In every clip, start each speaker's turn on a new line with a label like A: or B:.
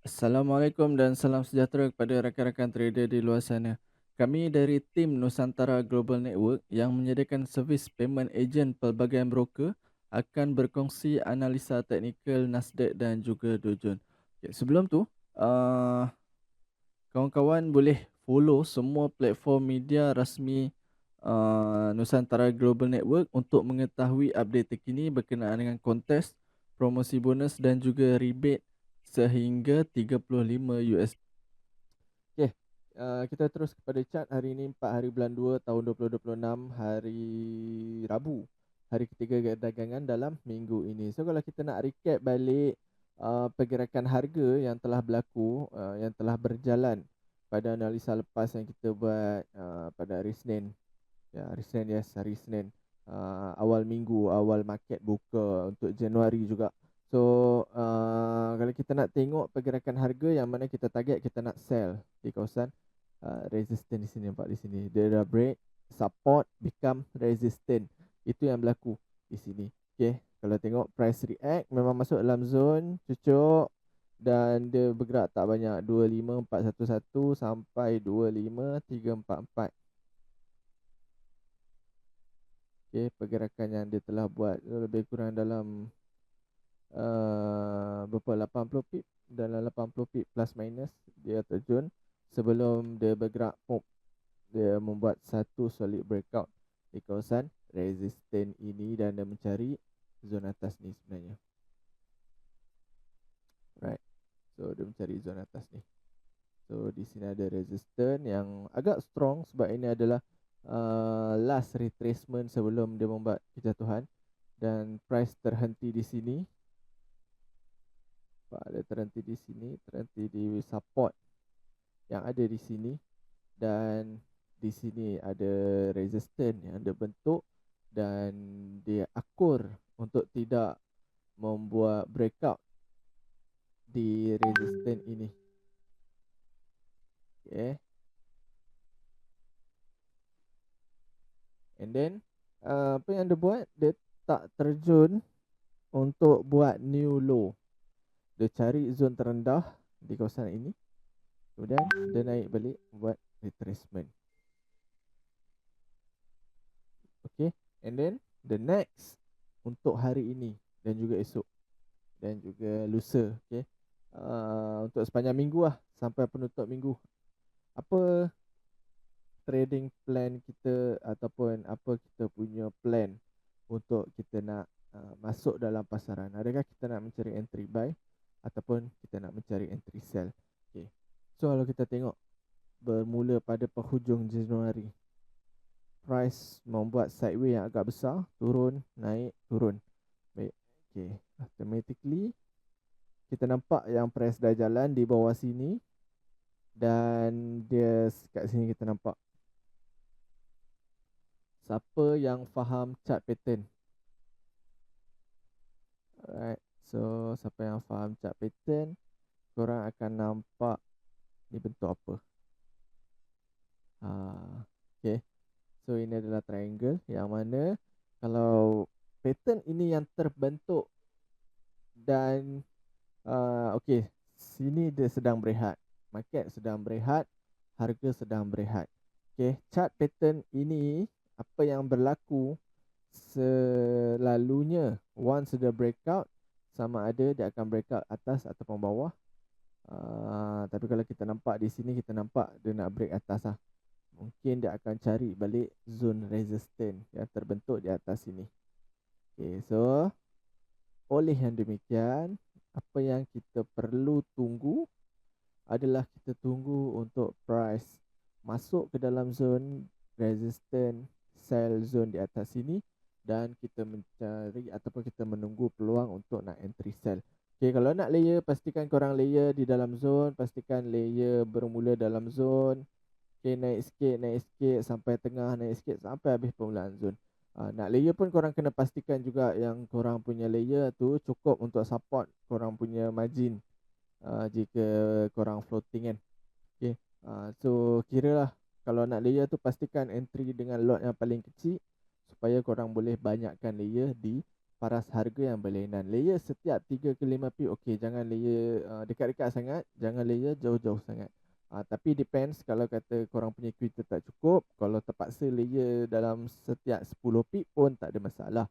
A: Assalamualaikum dan salam sejahtera kepada rakan-rakan trader di luar sana. Kami dari tim Nusantara Global Network yang menyediakan servis payment agent pelbagai broker akan berkongsi analisa teknikal Nasdaq dan juga Dow Jones. Okay, sebelum tu, uh, kawan-kawan boleh follow semua platform media rasmi Nusantara Global Network untuk mengetahui update terkini berkenaan dengan kontes, promosi bonus dan juga rebate sehingga 35 US. Okey, kita terus kepada chart hari ini 4 hari bulan 2 tahun 2026, hari Rabu. Hari ketiga dagangan dalam minggu ini. So kalau kita nak recap balik pergerakan harga yang telah berlaku, yang telah berjalan pada analisa lepas yang kita buat pada hari Senin. Ya, hari Senin, yes, hari Senin. Awal minggu, awal market buka untuk Januari juga. So, kalau kita nak tengok pergerakan harga yang mana kita target, kita nak sell di kawasan resistance di sini, nampak di sini. Dia dah break, support, become resistant. Itu yang berlaku di sini. Okay, kalau tengok price react, memang masuk dalam zone, cucuk. Dan dia bergerak tak banyak, 25411 sampai 25344. Okay, pergerakan yang dia telah buat lebih kurang dalam berapa 80 pip, dalam 80 pip plus minus dia terjun sebelum dia bergerak up. Dia membuat satu solid breakout di kawasan resistance ini dan dia mencari zona atas ni sebenarnya. Right. So dia mencari zona atas ni. So di sini ada resistance yang agak strong sebab ini adalah last retracement sebelum dia membuat kejatuhan dan price terhenti di sini. Dia terhenti di sini, terhenti di support yang ada di sini dan di sini ada resistance yang dia bentuk dan dia akur untuk tidak membuat breakout di resistance ini. Okay. And then apa yang dia buat, dia tak terjun untuk buat new low. Dia cari zone terendah di kawasan ini. Kemudian dia naik balik buat retracement. Okay. And then the next untuk hari ini dan juga esok dan juga lusa. Okay. Untuk sepanjang minggu lah sampai penutup minggu. Apa trading plan kita ataupun apa kita punya plan untuk kita nak masuk dalam pasaran? Adakah kita nak mencari entry buy ataupun kita nak mencari entry sell? Okay. So kalau kita tengok bermula pada penghujung Januari, price membuat sideway yang agak besar, turun, naik, turun. Baik. Okay. Automatically kita nampak yang price dah jalan di bawah sini dan dia kat sini kita nampak. Siapa yang faham chart pattern? Alright. So siapa yang faham chart pattern, korang akan nampak ni bentuk apa. Okay. So ini adalah triangle yang mana kalau pattern ini yang terbentuk dan okay, sini dia sedang berehat, market sedang berehat, harga sedang berehat. Okay, chart pattern ini apa yang berlaku selalunya once dia breakout, sama ada dia akan breakout atas ataupun bawah. Tapi kalau kita nampak di sini, kita nampak dia nak break atas lah. Mungkin dia akan cari balik zone resistance yang terbentuk di atas sini. Okay, so oleh yang demikian, apa yang kita perlu tunggu adalah kita tunggu untuk price masuk ke dalam zone resistance, sell zone di atas sini dan kita mencari ataupun kita menunggu peluang untuk nak entry sell. Okay, kalau nak layer, pastikan korang layer di dalam zone, pastikan layer bermula dalam zone. Okay, naik sikit sampai tengah, naik sikit sampai habis permulaan zone. Nak layer pun korang kena pastikan juga yang korang punya layer tu cukup untuk support korang punya margin jika korang floating kan. Okay. So kira lah kalau nak layer tu pastikan entry dengan lot yang paling kecil supaya korang boleh banyakkan layer di paras harga yang berlainan. Layer setiap 3 ke 5 pip okey, jangan layer dekat-dekat sangat, jangan layer jauh-jauh sangat. Tapi depends, kalau kata korang punya equity tak cukup, kalau terpaksa layer dalam setiap 10 pip pun tak ada masalah.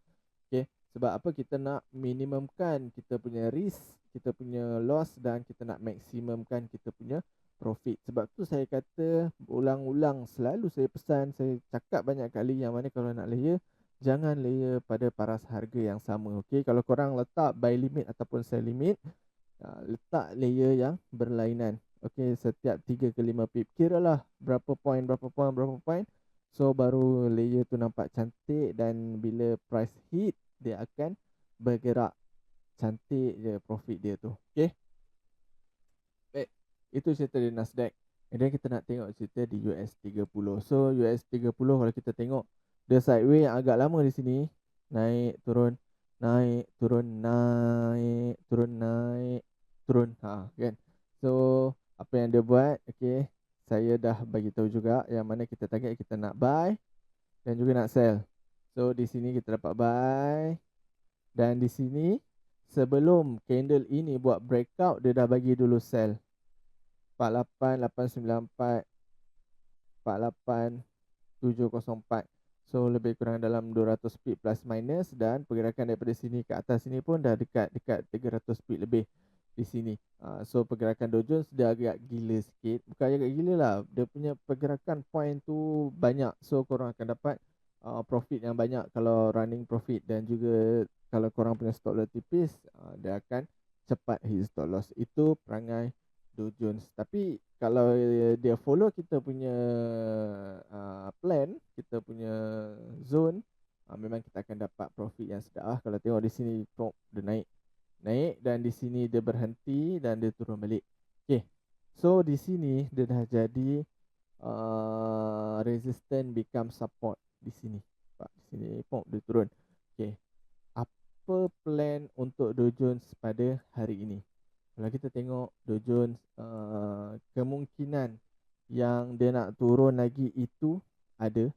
A: Okay. Sebab apa, kita nak minimumkan kita punya risk, kita punya loss, dan kita nak maksimumkan kita punya profit. Sebab tu saya kata ulang-ulang, selalu saya pesan, saya cakap banyak kali yang mana kalau nak layer, jangan layer pada paras harga yang sama. Okay. Kalau korang letak buy limit ataupun sell limit, letak layer yang berlainan. Okay. Setiap 3 ke 5 pip, kiralah berapa point, berapa point, berapa point. So baru layer tu nampak cantik, dan bila price hit, dia akan bergerak cantik je profit dia tu. Okay. Baik. Itu cerita di Nasdaq. And then kita nak tengok cerita di US30. So US30 kalau kita tengok, dia sideway yang agak lama di sini. Naik, turun, naik, turun, naik, turun, naik, turun. Kan. So apa yang dia buat, okay, saya dah bagi tahu juga yang mana kita target, kita nak buy dan juga nak sell. So di sini kita dapat buy, dan di sini sebelum candle ini buat breakout, dia dah bagi dulu sell. 48894, 48704. So lebih kurang dalam 200 pip plus minus, dan pergerakan daripada sini ke atas sini pun dah dekat 300 pip lebih di sini. So pergerakan Dow Jones dia agak gila sikit. Bukan agak gila lah, dia punya pergerakan point tu banyak. So korang akan dapat profit yang banyak kalau running profit, dan juga kalau korang punya stop loss tipis, dia akan cepat hit stop loss. Itu perangai Dow Jones. Tapi kalau dia follow kita punya plan, kita punya zone, memang kita akan dapat profit yang sedap. Kalau tengok di sini, dia naik, dan di sini dia berhenti dan dia turun balik. Okay. So di sini dia dah jadi resistance become support di sini. Di sini dia turun. Okay. Apa plan untuk Dow Jones pada hari ini? Kalau kita tengok Dow Jones, kemungkinan yang dia nak turun lagi itu ada.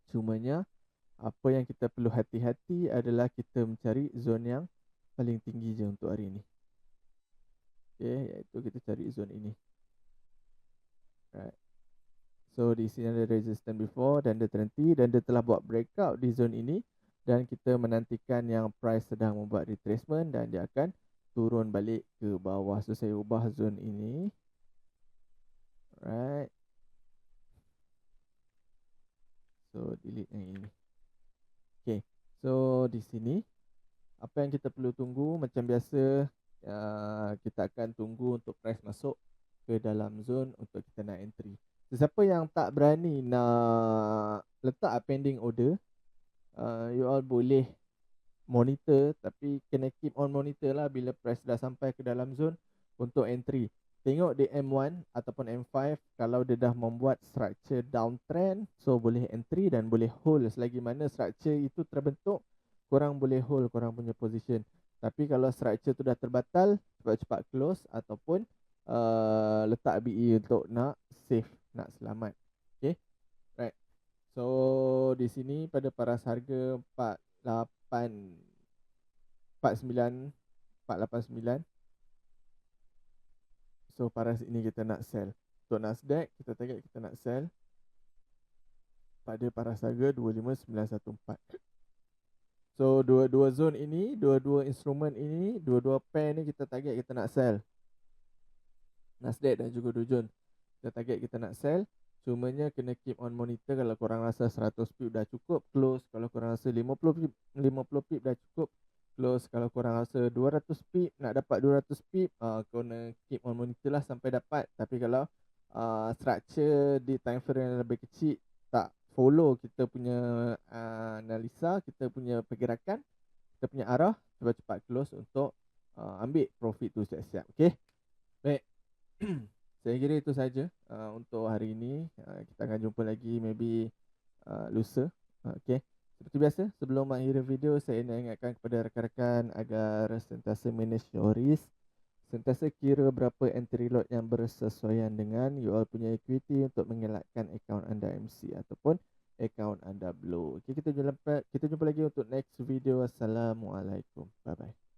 A: Cumanya apa yang kita perlu hati-hati adalah kita mencari zone yang paling tinggi je untuk hari ini. Okay, iaitu kita cari zone ini. Right. So di sini ada resistance before, dan dia terhenti, dan dia telah buat breakout di zone ini, dan kita menantikan yang price sedang membuat retracement, dan dia akan turun balik ke bawah. So saya ubah zone ini. Right. So delete yang ini. Okay. So di sini apa yang kita perlu tunggu, macam biasa, kita akan tunggu untuk price masuk ke dalam zone untuk kita nak entry. Sesiapa yang tak berani nak letak pending order, you all boleh monitor, tapi kena keep on monitor lah bila price dah sampai ke dalam zone untuk entry. Tengok di M1 ataupun M5, kalau dia dah membuat structure downtrend, so boleh entry dan boleh hold. Selagi mana structure itu terbentuk, korang boleh hold korang punya position. Tapi kalau structure tu dah terbatal, cepat-cepat close ataupun letak BE untuk nak save, nak selamat. Okay, right. So di sini pada paras harga 489. So paras ini kita nak sell. Untuk Nasdaq kita target kita nak sell pada paras harga 25914. So dua-dua zone ini, dua-dua instrumen ini, dua-dua pair ni kita target kita nak sell. Nasdaq dan juga Dow Jones kita target kita nak sell. Cumanya kena keep on monitor. Kalau korang rasa 100 pip dah cukup, close. Kalau korang rasa 50 pip dah cukup, close. Kalau korang rasa 200 pip, nak dapat 200 pip, kena keep on monitor lah sampai dapat. Tapi kalau structure di time frame yang lebih kecil, tak follow kita punya analisa, kita punya pergerakan, kita punya arah, cepat-cepat close untuk ambil profit tu siap-siap. Okay. Baik. Saya kira itu saja untuk hari ini. Kita akan jumpa lagi maybe lusa. Okay. Seperti biasa, sebelum mengakhiri video, saya nak ingatkan kepada rakan-rakan agar sentiasa manage your risk, sentiasa kira berapa entry lot yang bersesuaian dengan you all punya equity untuk mengelakkan akaun anda MC ataupun akaun anda blow. Okay, kita jumpa lagi untuk next video. Assalamualaikum. Bye bye.